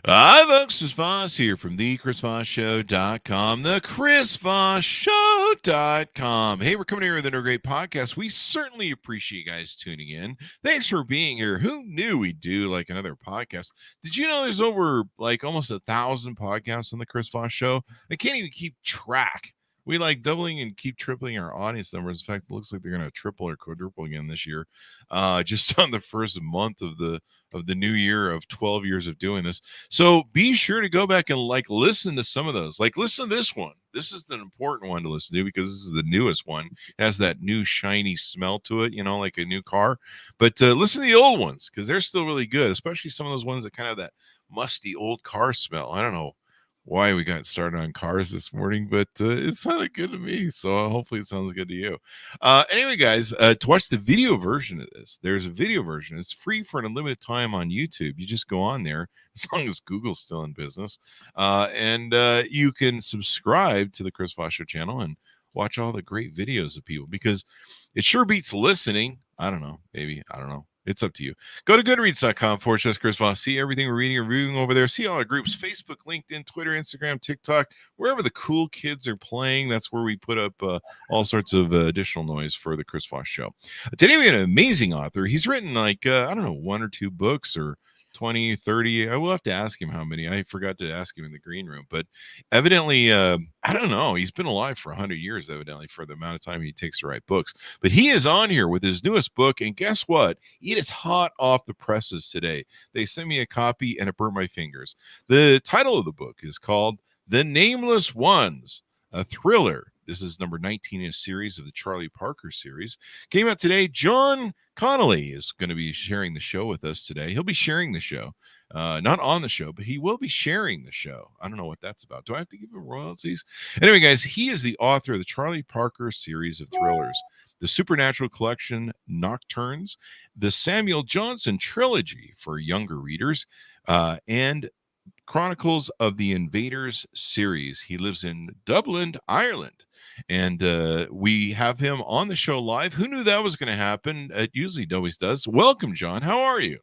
Hi, folks. Chris Voss here from the ChrisVossShow.com, the ChrisVossShow.com. Hey, we're coming here with another great podcast. We certainly appreciate you guys tuning in. Thanks for being here. Who knew we'd do like another podcast? Did you know there's over like almost 1,000 podcasts on the Chris Voss Show? I can't even keep track. We like doubling and keep tripling our audience numbers. In fact, it looks like they're going to triple or quadruple again this year, just on the first month of the new year of 12 years of doing this. So be sure to go back and like listen to some of those. Like listen to this one. This is the important one to listen to because this is the newest one. It has that new shiny smell to it, like a new car. But listen to the old ones because they're still really good, especially some of those ones that kind of have that musty old car smell. I don't know why we got started on cars this morning, but it sounded good to me. So hopefully it sounds good to you. Anyway, guys, to watch the video version of this, there's a video version. It's free for an unlimited time on YouTube. You just go on there as long as Google's still in business. And you can subscribe to the Chris Voss Show channel and watch all the great videos of people because it sure beats listening. I don't know. Maybe. I don't know. It's up to you. Go to goodreads.com/Chris Voss. See everything we're reading and reviewing over there. See all our groups, Facebook, LinkedIn, Twitter, Instagram, TikTok, wherever the cool kids are playing. That's where we put up all sorts of additional noise for the Chris Voss Show. Today we have an amazing author. He's written like, I don't know, 1 or 2 books or 20, 30. I will have to ask him how many. I forgot to ask him in the green room. But evidently, I don't know. He's been alive for 100 years, evidently, for the amount of time he takes to write books. But he is on here with his newest book. And guess what? It is hot off the presses today. They sent me a copy and it burned my fingers. The title of the book is called The Nameless Ones, a thriller. This is number 19 in a series of the Charlie Parker series. Came out today. John Connolly is going to be sharing the show with us today. He'll be sharing the show. Not on the show, but he will be sharing the show. I don't know what that's about. Do I have to give him royalties? Anyway, guys, he is the author of the Charlie Parker series of thrillers, the Supernatural Collection Nocturnes, the Samuel Johnson trilogy for younger readers, and Chronicles of the Invaders series. He lives in Dublin, Ireland. And we have him on the show live. Who knew that was going to happen? It usually always does. Welcome, John. How are you?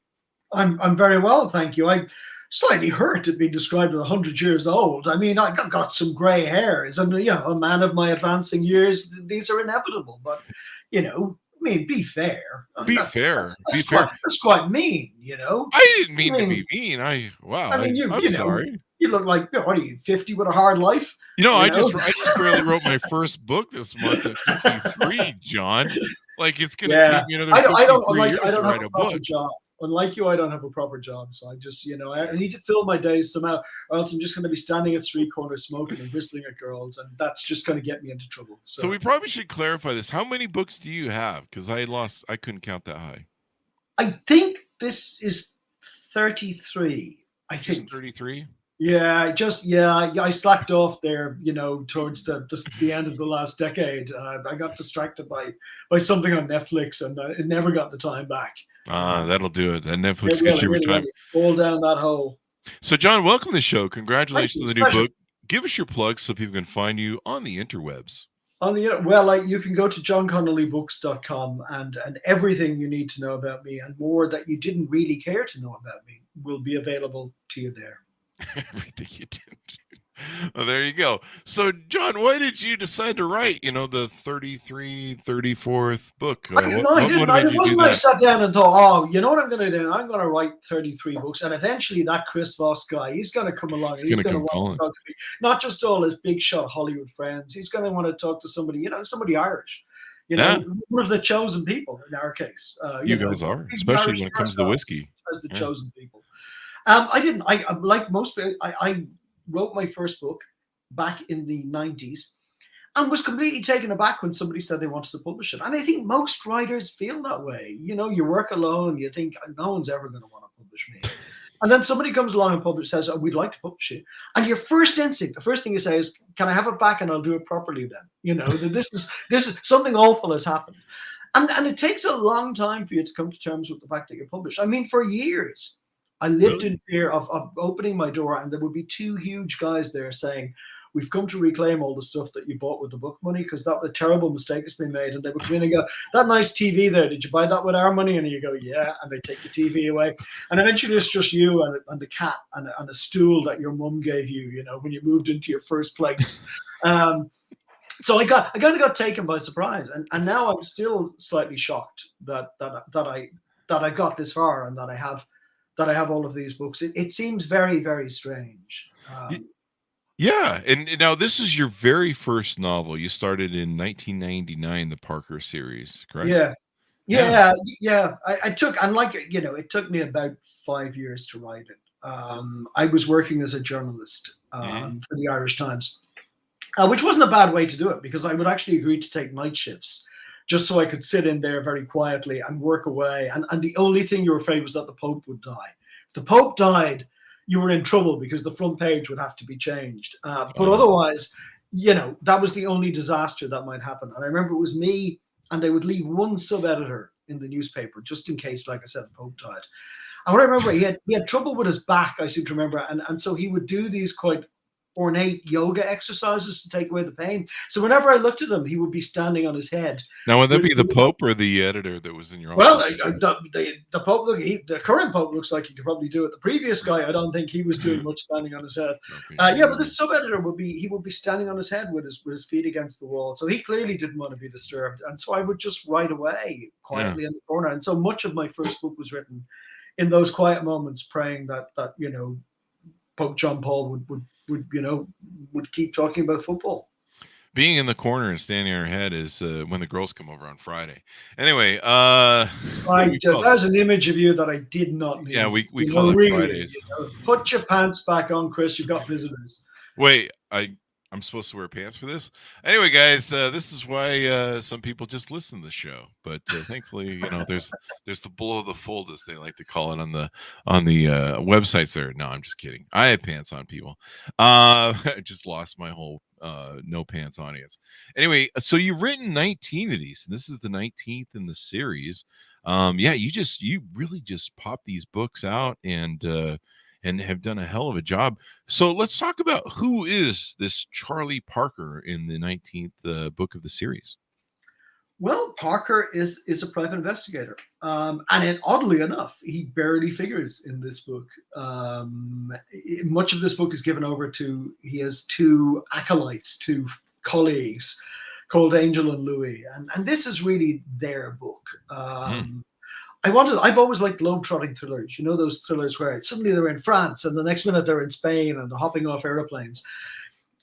I'm very well, thank you. I'm slightly hurt at being described as 100 years old. I mean, I got some grey hairs, and a man of my advancing years, these are inevitable. But be fair. Be fair. That's quite mean. I didn't mean to be mean. I'm sorry. You look like, what are you, 50 with a hard life? I just barely wrote my first book this month at 53, John. Like it's going to take me another 53 years to write a book. Job. Unlike you, I don't have a proper job, so I just, I need to fill my days somehow, or else I'm just going to be standing at street corners smoking and whistling at girls, and that's just going to get me into trouble. So we probably should clarify this. How many books do you have? Because I couldn't count that high. I think this is 33. I think 33. Yeah, I slacked off there, towards the end of the last decade. I got distracted by something on Netflix, and it never got the time back. That'll do it. And Netflix gets you every time. Fall down that hole. So, John, welcome to the show. Congratulations on the new book. Give us your plugs so people can find you on the interwebs. You can go to johnconnellybooks.com and everything you need to know about me and more that you didn't really care to know about me will be available to you there. Everything you did. Well, there you go. So, John, why did you decide to write, the 34th book? I sat down and thought, you know what I'm going to do? I'm going to write 33 books. And eventually that Chris Voss guy, he's going to come along. He's going to want to talk to me. Not just all his big shot Hollywood friends. He's going to want to talk to somebody, somebody Irish. One of the chosen people in our case. You guys are, especially when it comes to whiskey. As the chosen people. Like most people, I wrote my first book back in the 90s and was completely taken aback when somebody said they wanted to publish it. And I think most writers feel that way. You work alone, you think no one's ever going to want to publish me. And then somebody comes along and says, we'd like to publish it. And your first instinct, the first thing you say is, can I have it back and I'll do it properly then? This is something awful has happened. And it takes a long time for you to come to terms with the fact that you're published. I mean, for years, I lived in fear of opening my door and there would be 2 huge guys there saying, we've come to reclaim all the stuff that you bought with the book money, because that was a terrible mistake that's been made. And they would come in and go, that nice TV there, did you buy that with our money? And you go, yeah. And they take the TV away. And eventually it's just you and the cat and a stool that your mum gave you, you know, when you moved into your first place. So I kind of got taken by surprise, and now I'm still slightly shocked that I got this far and that I have all of these books. It seems very, very strange. Yeah, and now this is your very first novel. You started in 1999, the Parker series, correct? Yeah. I took, and like, you know, it took me about 5 years to write it. I was working as a journalist for the Irish Times. Which wasn't a bad way to do it, because I would actually agree to take night shifts just so I could sit in there very quietly and work away. And the only thing you were afraid was that the Pope would die. If the Pope died, you were in trouble, because the front page would have to be changed. But otherwise, you know, that was the only disaster that might happen. And I remember it was me, and they would leave one sub-editor in the newspaper just in case, like I said, the Pope died. And what I remember, he had trouble with his back, I seem to remember. And so he would do these quite ornate yoga exercises to take away the pain. So whenever I looked at him, he would be standing on his head. Now, would that be the Pope or the editor that was in your office? Well, the Pope, the current Pope looks like he could probably do it. The previous guy, I don't think he was doing much standing on his head. But the sub-editor would be standing on his head with his feet against the wall. So he clearly didn't want to be disturbed. And so I would just write away quietly in the corner. And so much of my first book was written in those quiet moments, praying that you know, Pope John Paul would keep talking about football. Being in the corner and standing on her head is when the girls come over on Friday. Anyway, there's an image of you that I did not need. Yeah, we call it Fridays. You know, put your pants back on, Chris. You've got visitors. Wait, I'm supposed to wear pants for this? Anyway, guys, this is why some people just listen to the show. But thankfully, you know, there's the below the fold, as they like to call it on the websites there. No, I'm just kidding. I have pants on, people. I just lost my whole no pants audience. Anyway, so you've written 19 of these, and this is the 19th in the series. You really just pop these books out and have done a hell of a job. So let's talk about who is this Charlie Parker in the 19th book of the series. Well, Parker is a private investigator. And oddly enough, he barely figures in this book. Much of this book is given over to, he has two acolytes, two colleagues called Angel and Louis. And this is really their book. I've always liked globe-trotting thrillers. You know, those thrillers where suddenly they're in France and the next minute they're in Spain and they're hopping off airplanes.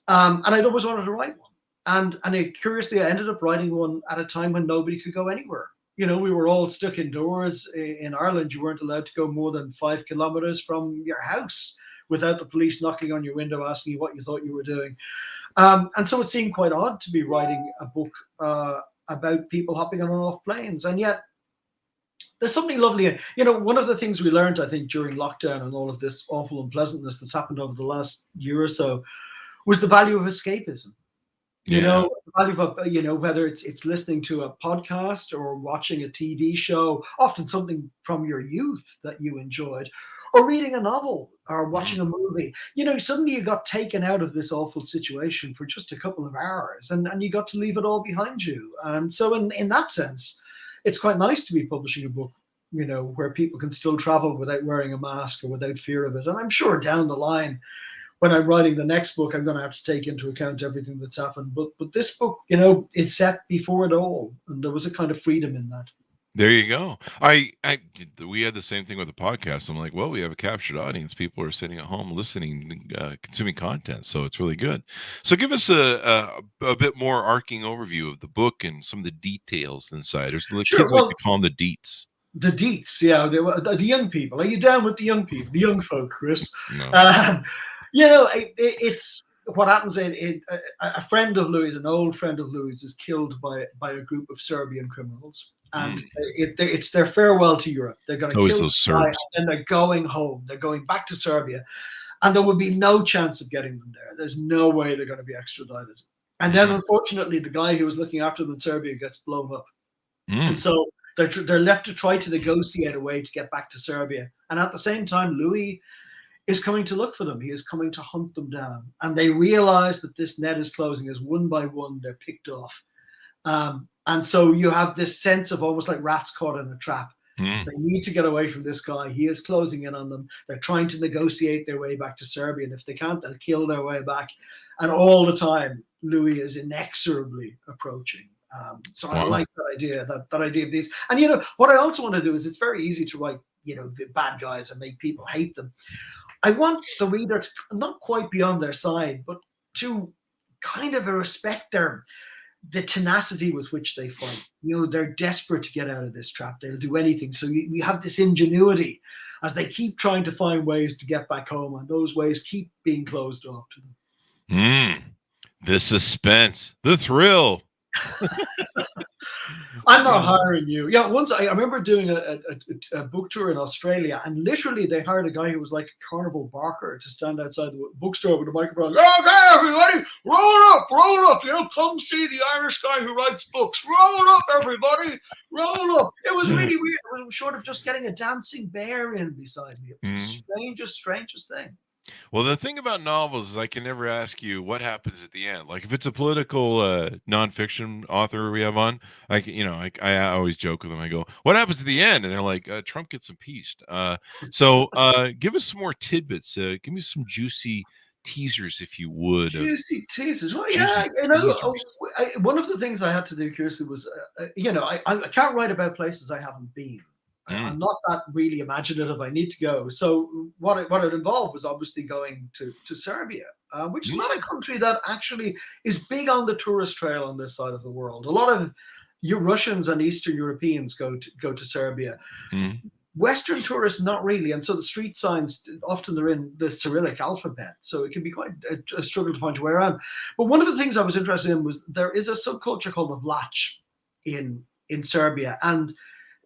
And I'd always wanted to write one. And curiously, I ended up writing one at a time when nobody could go anywhere. You know, we were all stuck indoors. In Ireland, you weren't allowed to go more than 5 kilometers from your house without the police knocking on your window asking you what you thought you were doing. And so it seemed quite odd to be writing a book about people hopping on and off planes. And yet, there's something lovely. You know, one of the things we learned, I think, during lockdown and all of this awful unpleasantness that's happened over the last year or so was the value of escapism. You know, the value of, you know, whether it's listening to a podcast or watching a TV show, often something from your youth that you enjoyed, or reading a novel or watching a movie. You know, suddenly you got taken out of this awful situation for just a couple of hours and you got to leave it all behind you. So in that sense, it's quite nice to be publishing a book, you know, where people can still travel without wearing a mask or without fear of it. And I'm sure down the line, when I'm writing the next book, I'm going to have to take into account everything that's happened. But this book, you know, it's set before it all. And there was a kind of freedom in that. There you go. We had the same thing with the podcast. I'm like, well, we have a captured audience. People are sitting at home listening, consuming content. So it's really good. So give us a bit more arcing overview of the book and some of the details inside. There's the kids like to call them the deets. The deets, yeah. The young people. Are you down with the young people? The young folk, Chris? No. You know, it's what happens. A friend of Louis, an old friend of Louis, is killed by a group of Serbian criminals. And it's their farewell to Europe. They're going to kill those Serbs. And they're going home. They're going back to Serbia. And there will be no chance of getting them there. There's no way they're going to be extradited. And then, unfortunately, the guy who was looking after them in Serbia gets blown up. And so they're left to try to negotiate a way to get back to Serbia. And at the same time, Louis is coming to look for them. He is coming to hunt them down. And they realize that this net is closing as one by one they're picked off. And so you have this sense of almost like rats caught in a trap. They need to get away from this guy. He is closing in on them. They're trying to negotiate their way back to Serbia. And if they can't, they'll kill their way back. And all the time, Louis is inexorably approaching. So I like that idea of these. And, you know, what I also want to do is it's very easy to write, you know, the bad guys and make people hate them. I want the reader to not quite be on their side, but to kind of respect the tenacity with which they fight. You know, they're desperate to get out of this trap. They'll do anything. So we have this ingenuity as they keep trying to find ways to get back home, and those ways keep being closed off to them. The suspense, the thrill. I'm not hiring you. Yeah, once I remember doing a book tour in Australia, and literally they hired a guy who was like a carnival barker to stand outside the bookstore with a microphone. Okay, everybody, roll up. You know, come see the Irish guy who writes books. Roll up, everybody, roll up. It was really weird. It was short of just getting a dancing bear in beside me. It was the strangest thing. Well, the thing about novels is I can never ask you what happens at the end. Like if it's a political nonfiction author we have on, I always joke with them. I go, "What happens at the end?" And they're like, "Trump gets impeached." So give us some more tidbits. Give me some juicy teasers, if you would. Juicy teasers. Well, yeah, you know, one of the things I had to do, curiously, was, I can't write about places I haven't been. I'm not that really imaginative. I need to go. So what it involved was obviously going to Serbia, which is not a country that actually is big on the tourist trail on this side of the world. A lot of Russians and Eastern Europeans go to Serbia. Western tourists, not really. And so the street signs, often they're in the Cyrillic alphabet. So it can be quite a struggle to find your way around. But one of the things I was interested in was there is a subculture called the Vlach in Serbia. And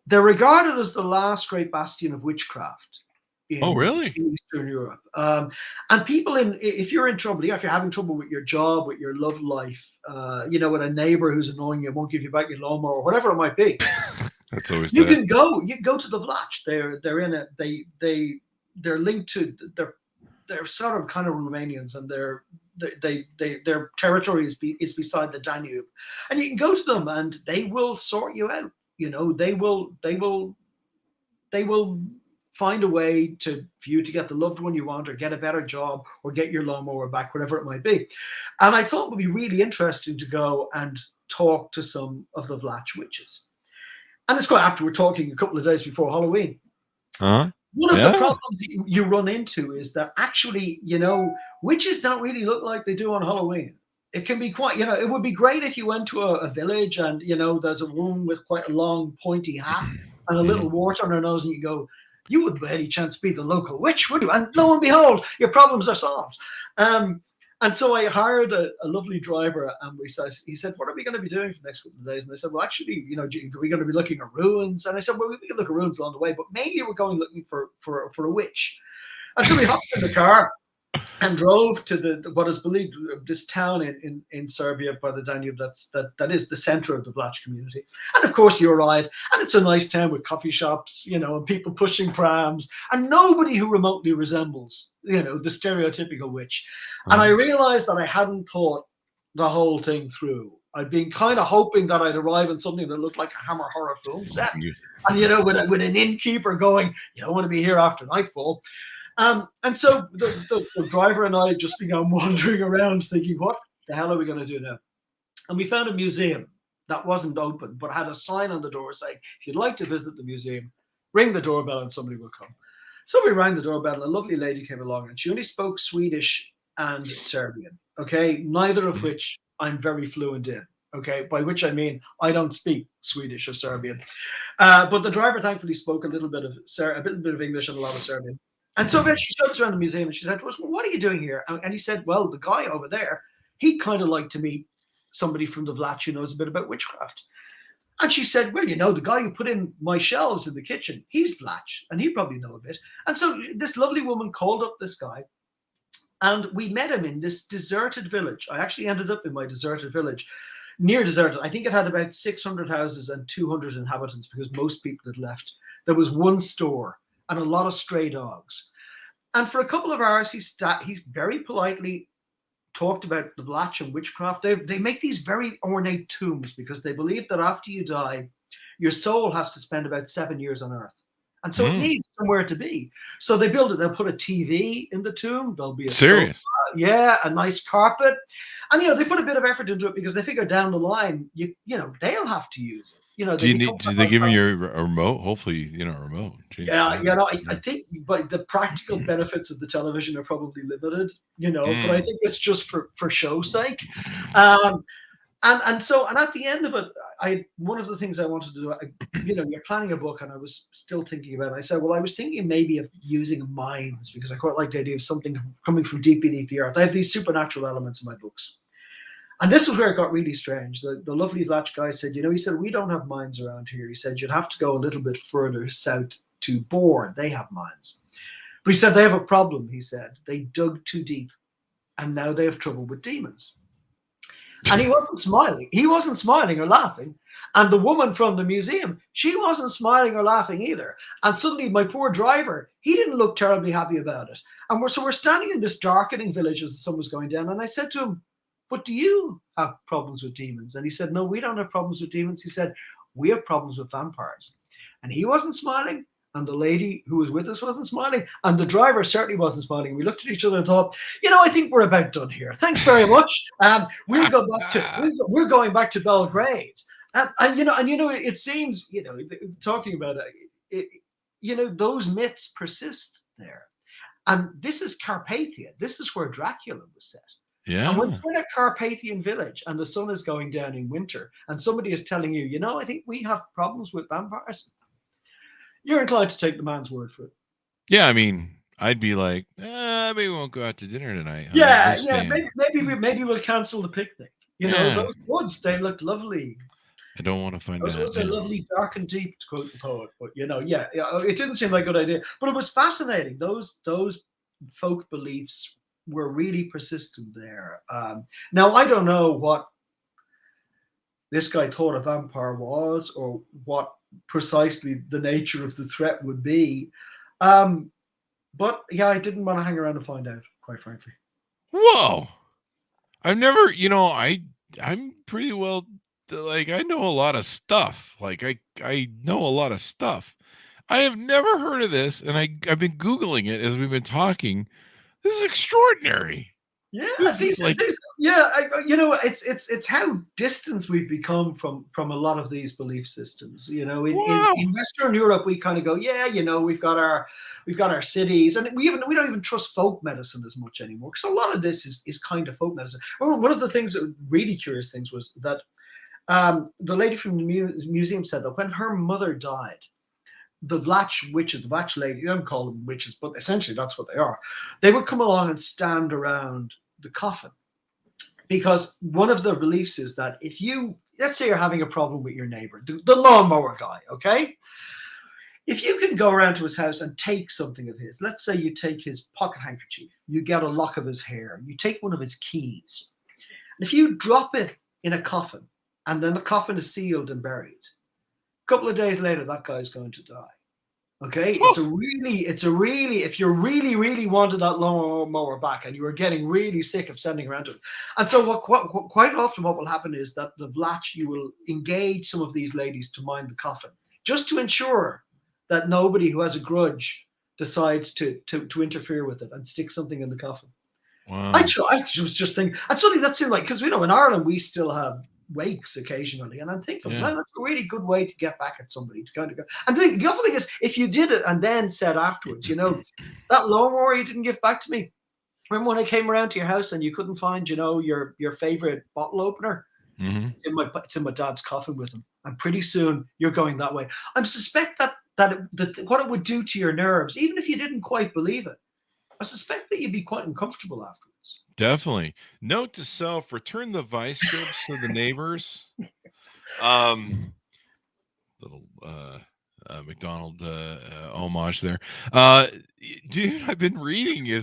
they're regarded as the last great bastion of witchcraft in Eastern Europe. And people if you're in trouble, if you're having trouble with your job, with your love life, with a neighbor who's annoying you, won't give you back your lawnmower, or whatever it might be. That's always you can go to the Vlach. They're in it. They're linked to they're sort of kind of Romanians, and their territory is beside the Danube, and you can go to them and they will sort you out. You know, they will find a way for you to get the loved one you want, or get a better job, or get your lawnmower back, whatever it might be. And I thought it would be really interesting to go and talk to some of the Vlach witches. And it's quite after we're talking a couple of days before Halloween. One of the problems you run into is that actually, witches don't really look like they do on Halloween. It can be quite, it would be great if you went to a village and, there's a woman with quite a long pointy hat and a little wart on her nose, and you go, you wouldn't by any chance be the local witch, would you? And lo and behold, your problems are solved. And so I hired a lovely driver, and he said, what are we going to be doing for the next couple of days? And I said, well, actually, are we going to be looking at ruins? And I said, well, we can look at ruins along the way, but mainly we're going looking for a witch. And so we hopped in the car and drove to what is believed this town in Serbia by the Danube that is the center of the Vlach community. And of course you arrive, and it's a nice town with coffee shops, and people pushing prams, and nobody who remotely resembles, the stereotypical witch. And I realized that I hadn't thought the whole thing through. I'd been kind of hoping that I'd arrive in something that looked like a Hammer horror film set. And, with an innkeeper going, you don't want to be here after nightfall. And so the driver and I just began wandering around thinking, what the hell are we going to do now? And we found a museum that wasn't open, but had a sign on the door saying, if you'd like to visit the museum, ring the doorbell and somebody will come. So we rang the doorbell, and a lovely lady came along, and she only spoke Swedish and Serbian, okay? Neither of which I'm very fluent in, okay? By which I mean I don't speak Swedish or Serbian. But the driver thankfully spoke a little bit of English and a lot of Serbian. And so then she showed us around the museum, and she said to us, well, what are you doing here? And he said, well, the guy over there, he'd kind of like to meet somebody from the Vlach who knows a bit about witchcraft. And she said, well, the guy who put in my shelves in the kitchen, he's Vlach, and he'd probably know a bit. And so this lovely woman called up this guy, and we met him in this deserted village. I actually ended up in my deserted village, near deserted. I think it had about 600 houses and 200 inhabitants because most people had left. There was one store and a lot of stray dogs. And for a couple of hours, he very politely talked about the Vlach and witchcraft. They make these very ornate tombs because they believe that after you die, your soul has to spend about 7 years on Earth. And so it needs somewhere to be. So they build it. They'll put a TV in the tomb. There'll be a sofa, a nice carpet. And, they put a bit of effort into it because they figure down the line, they'll have to use it. Do they give you a remote? Hopefully, a remote. Jeez, I think, but the practical benefits of the television are probably limited, but I think it's just for show's sake. And at the end of it, one of the things I wanted to do, you're planning a book, and I was still thinking about it. I said, well, I was thinking maybe of using mines because I quite like the idea of something coming from deep beneath the earth. I have these supernatural elements in my books. And this is where it got really strange. The lovely Vlach guy said, he said, we don't have mines around here. He said, you'd have to go a little bit further south to Bourne. They have mines. But he said, they have a problem, he said. They dug too deep, and now they have trouble with demons. And he wasn't smiling. He wasn't smiling or laughing. And the woman from the museum, she wasn't smiling or laughing either. And suddenly my poor driver, he didn't look terribly happy about it. And we're standing in this darkening village as the sun was going down. And I said to him, but do you have problems with demons? And he said, no, we don't have problems with demons. He said, we have problems with vampires. And he wasn't smiling. And the lady who was with us wasn't smiling. And the driver certainly wasn't smiling. We looked at each other and thought, I think we're about done here. Thanks very much. We're going back to Belgrade. And it seems, talking about it, those myths persist there. And this is Carpathia. This is where Dracula was set. Yeah. And when you're in a Carpathian village and the sun is going down in winter and somebody is telling you, I think we have problems with vampires, you're inclined to take the man's word for it. Yeah, I mean, I'd be like, maybe we won't go out to dinner tonight. Maybe we'll cancel the picnic. Those woods, they look lovely. I don't want to find out. Those woods are lovely, dark and deep, to quote the poet. But, it didn't seem like a good idea. But it was fascinating. Those folk beliefs were really persistent there. Now, I don't know what this guy thought a vampire was or what precisely the nature of the threat would be. But, I didn't want to hang around and find out, quite frankly. Whoa. I've never, I'm pretty well, I know a lot of stuff. I know a lot of stuff. I have never heard of this, and I've been Googling it as we've been talking. This is extraordinary. Yeah, it's how distant we've become from a lot of these belief systems. In Western Europe, we kind of go, we've got our cities, and we don't even trust folk medicine as much anymore because a lot of this is kind of folk medicine. One of the things that really curious things was that the lady from the museum said that when her mother died, the Vlach witches, the Vlach lady, you don't call them witches, but essentially that's what they are. They would come along and stand around the coffin because one of the beliefs is that if let's say you're having a problem with your neighbor, the lawnmower guy, okay? If you can go around to his house and take something of his, let's say you take his pocket handkerchief, you get a lock of his hair, you take one of his keys, and if you drop it in a coffin and then the coffin is sealed and buried, a couple of days later, that guy's going to die. Okay, it's a really, if you really wanted that lawnmower back and you were getting really sick of sending around to it. And so quite often what will happen is that the Vlach, you will engage some of these ladies to mind the coffin, just to ensure that nobody who has a grudge decides to interfere with it and stick something in the coffin. Wow. I was just thinking, and suddenly that seemed like, because in Ireland we still have wakes occasionally, and I'm thinking, well, that's a really good way to get back at somebody to kind of go. And the other thing is, if you did it and then said afterwards, that lawnmower you didn't give back to me. Remember when I came around to your house and you couldn't find, your favorite bottle opener? Mm-hmm. It's in my dad's coffin with him. And pretty soon you're going that way. I suspect that what it would do to your nerves, even if you didn't quite believe it, I suspect that you'd be quite uncomfortable afterwards. Definitely. Note to self: return the vice grips to the neighbors. Little McDonald homage there. Dude, I've been reading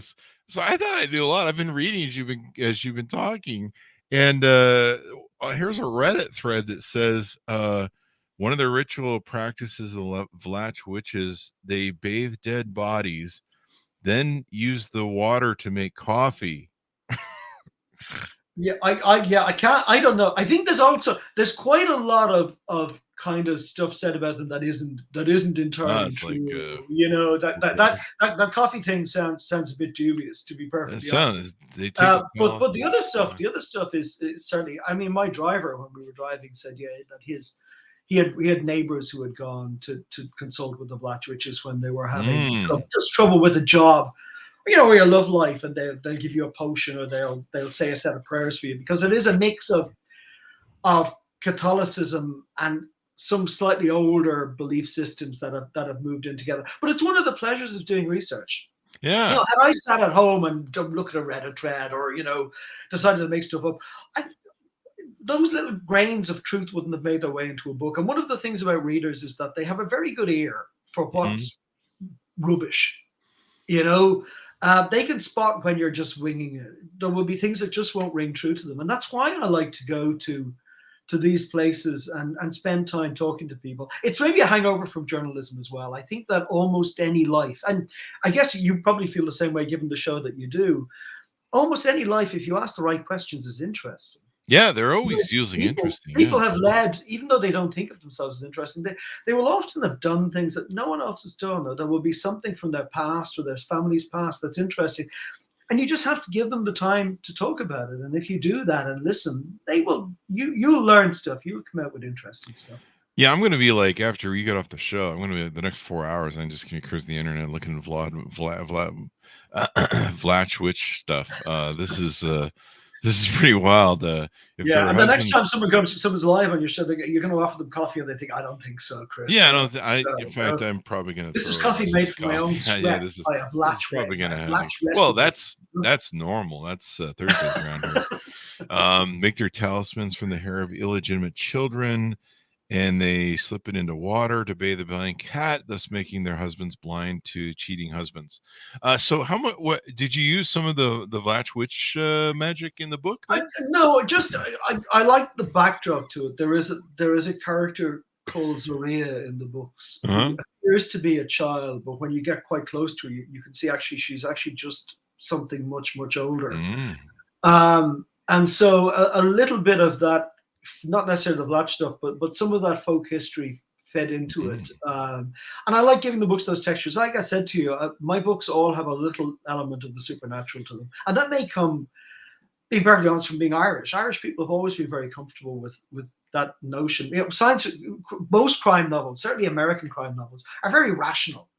so I thought I knew a lot. I've been reading as you've been talking, and here's a Reddit thread that says one of their ritual practices of the Vlach witches, they bathe dead bodies, then use the water to make coffee. Yeah, I can't. I don't know. I think there's quite a lot of kind of stuff said about them that isn't entirely It's like true. You know, that coffee thing sounds a bit dubious, to be it perfectly honest. sounds they take the But the other palace- stuff is certainly. I mean, my driver when we were driving said, yeah, that he had neighbors who had gone to consult with the Black Witches when they were having just trouble with a job, you know, or your love life, and they'll give you a potion, or they'll say a set of prayers for you, because it is a mix of Catholicism and some slightly older belief systems that have moved in together. But it's one of the pleasures of doing research. Yeah. You know, had I sat at home and don't look at a Reddit thread, or, you know, decided to make stuff up, those little grains of truth wouldn't have made their way into a book. And one of the things about readers is that they have a very good ear for what's rubbish. You know, they can spot when you're just winging it. There will be things that just won't ring true to them. And that's why I like to go to these places and spend time talking to people. It's maybe a hangover from journalism as well. I think that almost any life, and I guess you probably feel the same way given the show that you do, almost any life, if you ask the right questions, is interesting. Yeah, they're always usually interesting. People have led, even though they don't think of themselves as interesting, they will often have done things that no one else has done, or there will be something from their past or their family's past that's interesting. And you just have to give them the time to talk about it. And if you do that and listen, you'll learn stuff. You'll come out with interesting stuff. Yeah, I'm going to be like, after you get off the show, I'm going to be the next 4 hours. I'm just going to cruise the internet looking at Vlach Witch stuff. This is pretty wild. And the next time someone's live on your show, you're going to offer them coffee, and they think, I don't think so, Chris. Yeah, I don't. In fact, I'm probably going to. This is coffee made from my own sweat. Yeah, this is probably going to happen. Well, that's normal. That's Thursdays around here. Make their talismans from the hair of illegitimate children, and they slip it into water to bathe a blind cat, thus making their husbands blind to cheating husbands. So how much? What did you use some of the Vlach Witch magic in the book? No, just I like the backdrop to it. There is a character called Zoria in the books. Who appears to be a child, but when you get quite close to her, you can see she's actually just something much, much older. And so a little bit of that, not necessarily the Vlach stuff, but some of that folk history fed into it. And I like giving the books those textures. Like I said to you, my books all have a little element of the supernatural to them. And that may come, being perfectly honest, from being Irish. Irish people have always been very comfortable with that notion. You know, most crime novels, certainly American crime novels, are very rational.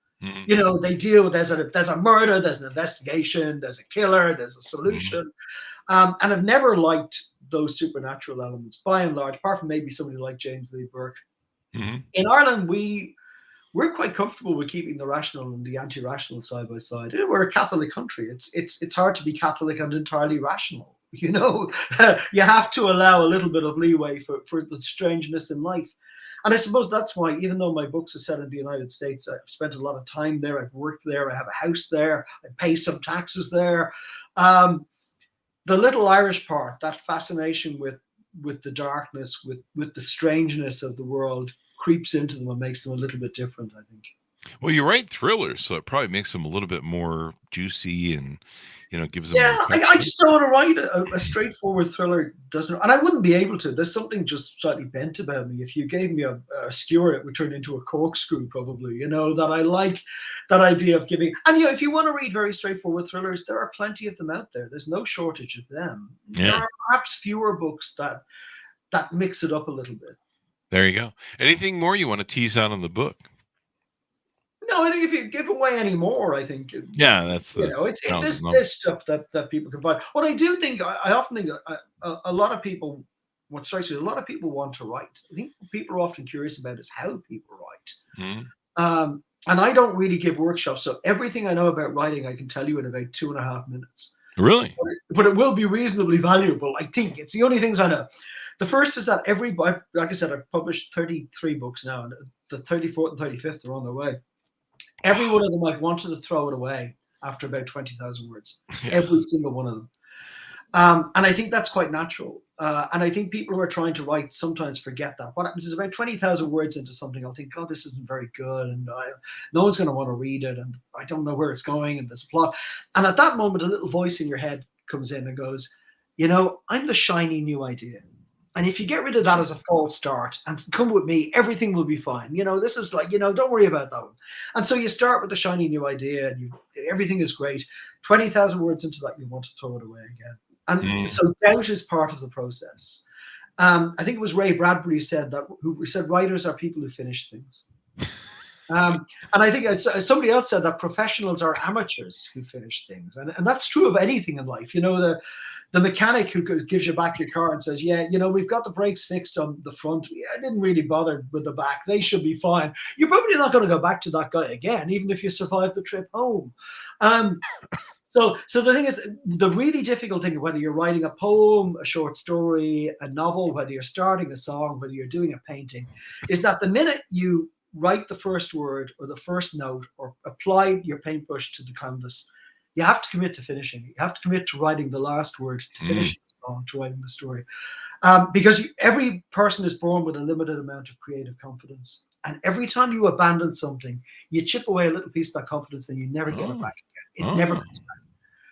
You know, they deal with there's a murder, there's an investigation, there's a killer, there's a solution. And I've never liked those supernatural elements, by and large, apart from maybe somebody like James Lee Burke. In Ireland, we're quite comfortable with keeping the rational and the anti-rational side by side. We're a Catholic country. It's hard to be Catholic and entirely rational. You know, you have to allow a little bit of leeway for the strangeness in life. And I suppose that's why, even though my books are set in the United States, I've spent a lot of time there. I've worked there. I have a house there. I pay some taxes there. The little Irish part, that fascination with the darkness, with the strangeness of the world, creeps into them and makes them a little bit different, I think. Well, you write thrillers, so it probably makes them a little bit more juicy and, you know, gives them. Yeah, I just don't want to write a straightforward thriller. And I wouldn't be able to. There's something just slightly bent about me. If you gave me a skewer, it would turn into a corkscrew, probably. You know, that I like that idea of giving. And, you know, if you want to read very straightforward thrillers, there are plenty of them out there. There's no shortage of them. Yeah. There are perhaps fewer books that mix it up a little bit. There you go. Anything more you want to tease out on the book? No, I think if you give away any more, I think. Yeah, that's the. You know, this stuff that people can find. What I do think, I often think a lot of people, what strikes me, a lot of people want to write. I think what people are often curious about is how people write. And I don't really give workshops, so everything I know about writing, I can tell you in about 2.5 minutes. Really? But it will be reasonably valuable, I think. It's the only things I know. The first is that like I said, I've published 33 books now, and the 34th and 35th are on their way. Every one of them, I've wanted to throw it away after about 20,000 words. Every single one of them. And I think that's quite natural. And I think people who are trying to write sometimes forget that. What happens is about 20,000 words into something, I'll think, God, this isn't very good. And no one's going to want to read it. And I don't know where it's going. And there's a plot. And at that moment, a little voice in your head comes in and goes, I'm the shiny new idea. And if you get rid of that as a false start and come with me, everything will be fine. This is like, don't worry about that one. And so you start with the shiny new idea and everything is great. 20,000 words into that, you want to throw it away again. And so doubt is part of the process. I think it was Ray Bradbury who said writers are people who finish things. And I think somebody else said that professionals are amateurs who finish things. And that's true of anything in life. The mechanic who gives you back your car and says, we've got the brakes fixed on the front. I didn't really bother with the back. They should be fine. You're probably not going to go back to that guy again, even if you survive the trip home. So the thing is, the really difficult thing, whether you're writing a poem, a short story, a novel, whether you're starting a song, whether you're doing a painting, is that the minute you write the first word or the first note or apply your paintbrush to the canvas, you have to commit to finishing. You have to commit to writing the last word, to finishing the song, to writing the story. Because every person is born with a limited amount of creative confidence. And every time you abandon something, you chip away a little piece of that confidence and you never get it back again. It never comes back.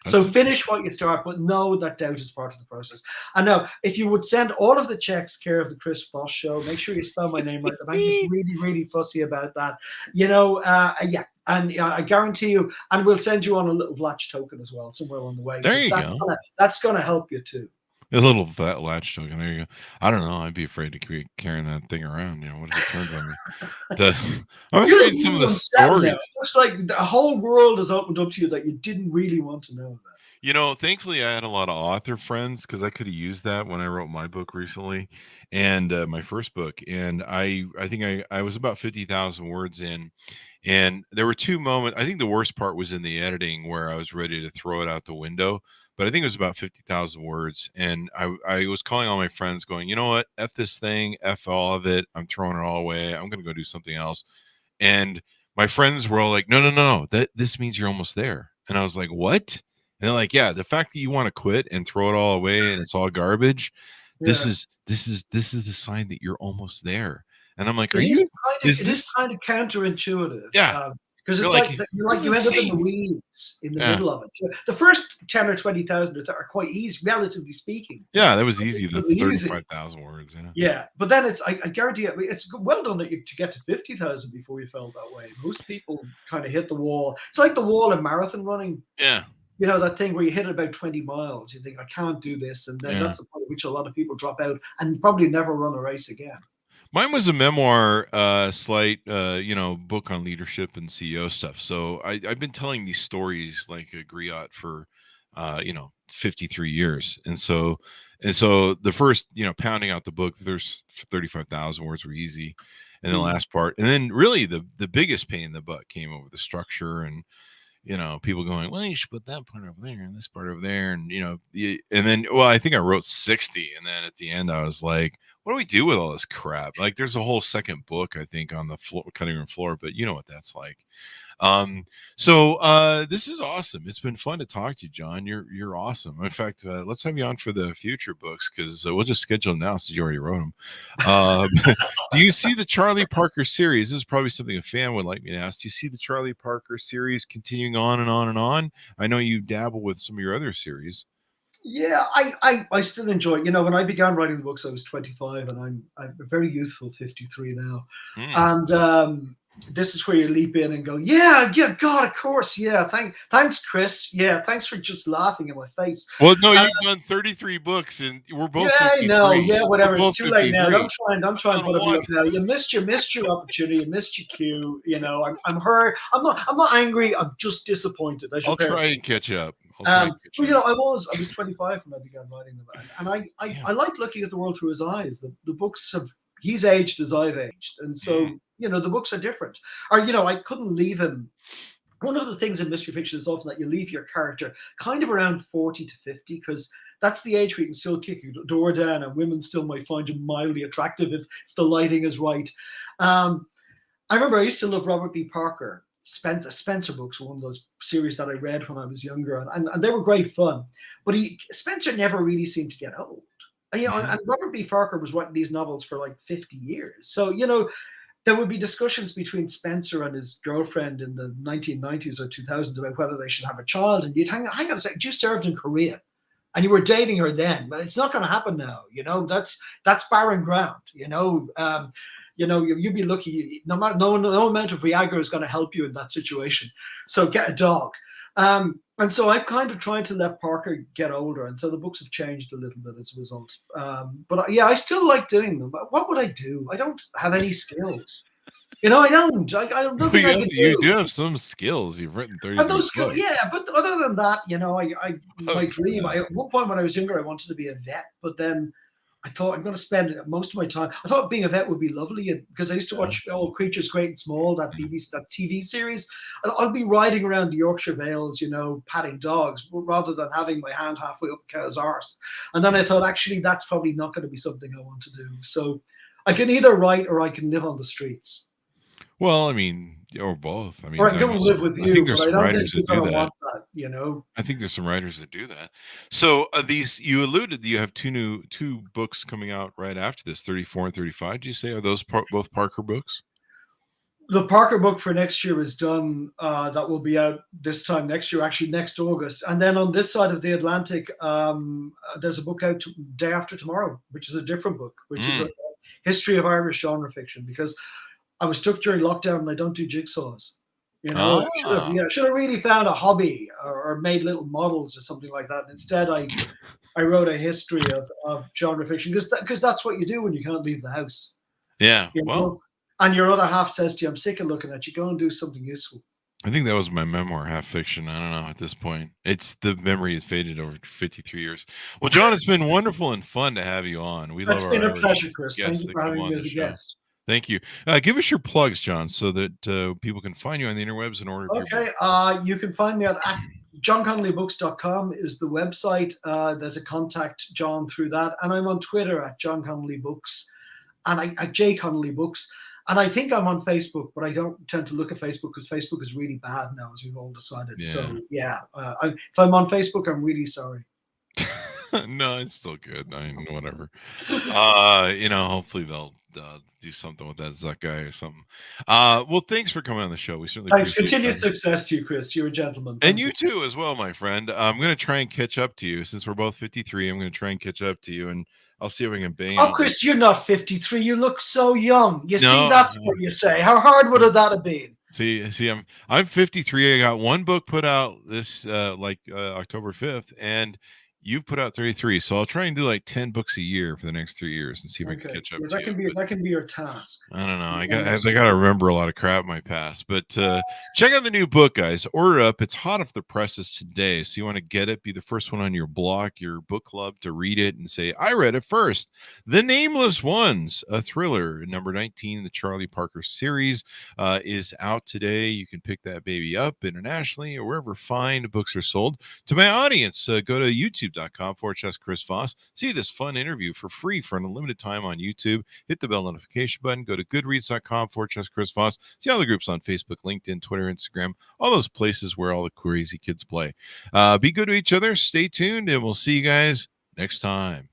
So finish what you start, but know that doubt is part of the process. And now, if you would send all of the checks care of the Chris Voss Show, make sure you spell my name right. The bank is really, really fussy about that. And I guarantee you, and we'll send you on a little latch token as well somewhere along the way. There you go. That's going to help you too. A little latch token. There you go. I don't know. I'd be afraid to keep carrying that thing around. What if it turns on me? I was reading some of the stories. It's like the whole world has opened up to you that you didn't really want to know about. Thankfully, I had a lot of author friends because I could have used that when I wrote my book recently, and my first book. And I think I was about 50,000 words in, and there were two moments. I think the worst part was in the editing where I was ready to throw it out the window. But I think it was about 50,000 words. And I was calling all my friends going, you know what? F this thing, F all of it. I'm throwing it all away. I'm going to go do something else. And my friends were all like, no, this means you're almost there. And I was like, what? And they're like, yeah, the fact that you want to quit and throw it all away and it's all garbage. This is the sign that you're almost there. And I'm like, it is kind of counterintuitive. Yeah. Because it's you end up in the weeds in the middle of it. The first 10 or 20,000 are quite easy, relatively speaking. Yeah, that was easy. The 35,000 words. Yeah, but then I guarantee you, it's well done to get to 50,000 before you felt that way. Most people kind of hit the wall. It's like the wall in marathon running. Yeah. That thing where you hit about 20 miles, you think, I can't do this. And then that's the point at which a lot of people drop out and probably never run a race again. Mine was a memoir, book on leadership and CEO stuff. So I've been telling these stories like a griot for, 53 years. And so the first, pounding out the book, there's 35,000 words were easy. And the last part, and then really the biggest pain in the butt came over the structure and, people going, well, you should put that part over there and this part over there. And, and then, I think I wrote 60. And then at the end, I was like, what do we do with all this crap? Like there's a whole second book, I think, on the cutting room floor, but you know what that's like. So this is awesome. It's been fun to talk to you, John. You're awesome. In fact, let's have you on for the future books because we'll just schedule them now since you already wrote them. Do you see the Charlie Parker series? This is probably something a fan would like me to ask. Do you see the Charlie Parker series continuing on and on and on? I know you dabble with some of your other series. Yeah, I still enjoy it. When I began writing the books, I was 25, and I'm a very youthful 53 now. And this is where you leap in and go, yeah, God, of course, yeah. Thanks, Chris. Yeah, thanks for just laughing in my face. Well, no, you've done 33 books, and we're both. Yeah, 53. I know. Yeah, whatever. It's too late now. Don't try and put me up now. You missed your opportunity. You missed your cue. I'm hurt. I'm not angry. I'm just disappointed. I'll try and catch up. I was 25 when I began writing them, and I like looking at the world through his eyes. The books he's aged as I've aged, and so the books are different. Or I couldn't leave him. One of the things in mystery fiction is often that you leave your character kind of around 40 to 50 because that's the age where you can still kick your door down, and women still might find you mildly attractive if the lighting is right. I remember I used to love Robert B. Parker. the Spencer books were one of those series that I read when I was younger, and they were great fun. But Spencer never really seemed to get old. And, and Robert B. Parker was writing these novels for like 50 years. So, there would be discussions between Spencer and his girlfriend in the 1990s or 2000s about whether they should have a child. And you'd hang on a second, you served in Korea and you were dating her then, but it's not going to happen now. That's barren ground. You'd be lucky. No amount of Viagra is going to help you in that situation. So get a dog. And so I kind of tried to let Parker get older, and so the books have changed a little bit as a result. But yeah, I still like doing them. What would I do? I don't have any skills. I don't. I don't think I can do. You do have some skills. You've written 30 books. Yeah, but other than that, my dream. At one point when I was younger, I wanted to be a vet, but then I thought I'm going to spend most of my time. I thought being a vet would be lovely because I used to watch Creatures Great and Small, that TV series. I'll be riding around the Yorkshire Vales, patting dogs rather than having my hand halfway up a cow's arse. And then I thought, actually, that's probably not going to be something I want to do. So I can either write or I can live on the streets. Well, I mean, or both. I mean, or I can live with you. I think there's some writers that do that. that. I think there's some writers that do that. So you alluded that you have two books coming out right after this, 34 and 35. Did you say are those both Parker books? The Parker book for next year is done. That will be out this time next year, actually next August. And then on this side of the Atlantic, there's a book out day after tomorrow, which is a different book, which is a history of Irish genre fiction, because I was stuck during lockdown and I don't do jigsaws. I should have really found a hobby or made little models or something like that. Instead, I wrote a history of genre fiction because that's what you do when you can't leave the house. Yeah. And your other half says to you, I'm sick of looking at you. Go and do something useful. I think that was my memoir, half fiction. I don't know at this point. The memory has faded over 53 years. Well, John, it's been wonderful and fun to have you on. It's been a pleasure, Chris. Thank you for having me as a guest. Thank you. Give us your plugs, John, so that people can find you on the interwebs and order. Okay. You can find me at johnconnellybooks.com is the website. There's a contact John through that. And I'm on Twitter at John Connolly Books and at J Connolly Books. And I think I'm on Facebook, but I don't tend to look at Facebook because Facebook is really bad now, as we've all decided. Yeah. So, yeah, if I'm on Facebook, I'm really sorry. No, it's still good. I mean, whatever. Hopefully they'll do something with that Zuck guy or something. Well, thanks for coming on the show. We certainly thanks. Continued success to you, Chris. You're a gentleman. And you too, as well, my friend. I'm going to try and catch up to you since we're both 53. I'm going to try and catch up to you, and I'll see if I can bang. Oh, Chris, you're not 53. You look so young. See, that's what you say. How hard would that have been? See, I'm 53. I got one book put out this October 5th, and you've put out 33, so I'll try and do like 10 books a year for the next 3 years and see if I can catch up. Yeah, that can be your task. I don't know. I got to remember a lot of crap in my past, but check out the new book, guys. Order it up. It's hot off the presses today, so you want to get it. Be the first one on your block, your book club, to read it and say, "I read it first." The Nameless Ones, a thriller, number 19 in the Charlie Parker series, is out today. You can pick that baby up internationally or wherever fine books are sold. To my audience, go to youtube.com/Chris Voss. See this fun interview for free for an unlimited time on YouTube. Hit the bell notification button. Go to goodreads.com/Chris Voss. See all the groups on Facebook, LinkedIn, Twitter, Instagram, all those places where all the crazy kids play. Be good to each other. Stay tuned, and we'll see you guys next time.